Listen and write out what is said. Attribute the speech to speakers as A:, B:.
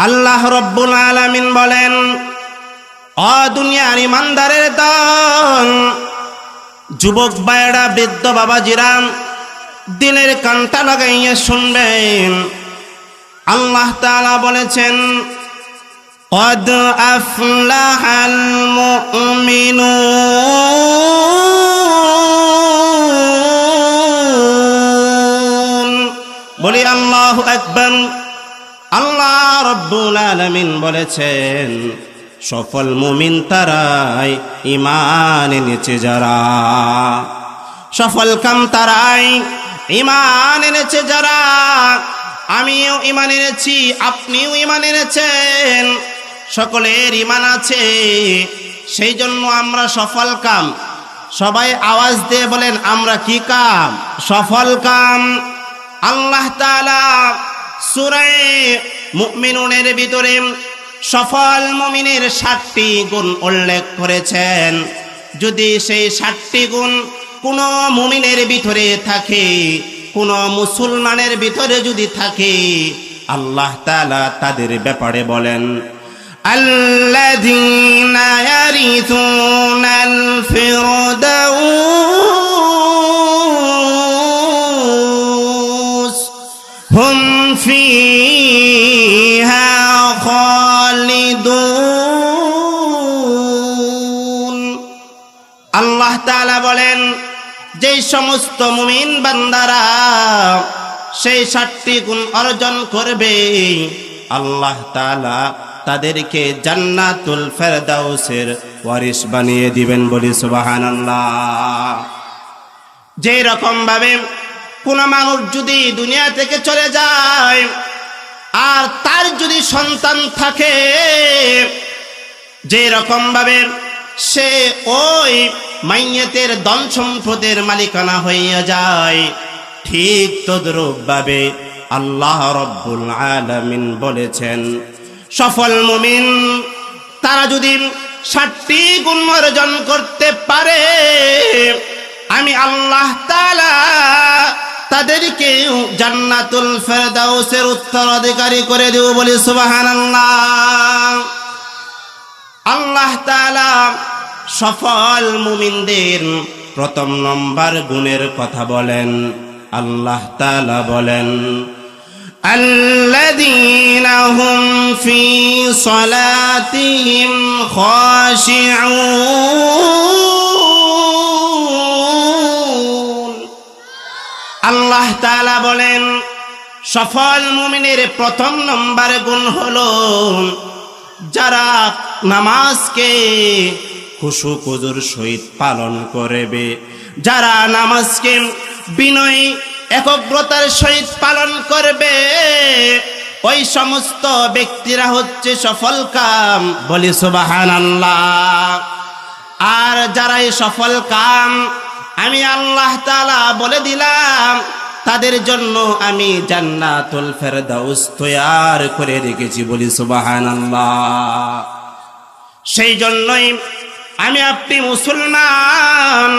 A: আল্লাহ রব্বুল আলামিন বলেন, ও দুনিয়ার ইমানদারের দল, যুবক ভাইয়েরা, বৃদ্ধ বাবাজিরা, দিনের কানটা লাগাইয়া শুনবেন। আল্লাহ তাআলা বলেছেন, قد أفلح المؤمنون। বলি আল্লাহু আকবার। আল্লাহ রব্বুল আলামিন বলেছেন, সফল মুমিন তারাই, ঈমান এনেছে যারা। সফল কাম তারাই, ঈমান এনেছে যারা। আমিও ঈমান এনেছি, আপনিও ঈমান এনেছেন, সকলের ঈমান আছে, সেই জন্য আমরা সফল কাম। সবাই আওয়াজ দিয়ে বলেন, আমরা কি কাম? সফল কাম। আল্লাহ তাআলা সূরা মুমিনুনের ভিতরে সফল মুমিনের 7টি গুণ উল্লেখ করেছেন। যদি সেই 7টি গুণ কোন মুমিনের ভিতরে থাকে, কোন মুসলমানের ভিতরে যদি থাকে, আল্লাহ তাআলা তাদের ব্যাপারে বলেন, আল্লাযীনা ইয়ারিসুনাল ফিরদাউস হুম ফিহা খালিদুন। আল্লাহ তাআলা বলেন, যে সমস্ত মুমিন বান্দারা সেই 7টি গুণ অর্জন করবে, আল্লাহ তাআলা তাদেরকে জান্নাতুল ফেরদাউসের ওয়ারিস বানিয়ে দিবেন। বলি সুবহানাল্লাহ। যে রকম ভাবে কোন মানুষ যদি দুনিয়া থেকে চলে যায় আর তার যদি সন্তান থাকে, যে রকম ভাবে সে ওই মাইয়াতের ধন সম্পদের মালিকানা হইয়া যায়, ঠিক তদ্রূপ ভাবে আল্লাহ রব্বুল আলামিন বলেছেন, সফল মুমিন তারা যদি 7টি গুণ অর্জন করতে পারে, আমি আল্লাহ তাআলা তাদেরকে জান্নাতুল ফেরদাউসের উত্তরাধিকারী করে দেব। বলি সুবহানাল্লাহ। আল্লাহ তাআলা সফল মুমিনদের প্রথম নম্বর গুণের কথা বলেন। আল্লাহ তাআলা বলেন, আল্লাযীনা হুম ফি সালাতিহিম খাশিউন। আল্লাহ তাআলা বলেন, সফল মুমিনের প্রথম নম্বর গুণ হলো যারা নামাজকে খুশু খুজুর সহিত পালন করবে, যারা নামাজকে বিনয় একগ্রতার সহিত পালন করবে, ওই সমস্ত ব্যক্তিরা হচ্ছে সফল কাম। বলি সুবহানাল্লাহ। আর যারা এই সফল কাম, আমি আল্লাহ তাআলা বলে দিলাম, তাদের জন্য আমি জান্নাতুল ফেরদাউস তৈয়ার করে রেখেছি। বলি সুবহানাল্লাহ। সেই জন্যই আমি আপনি মুসলমান,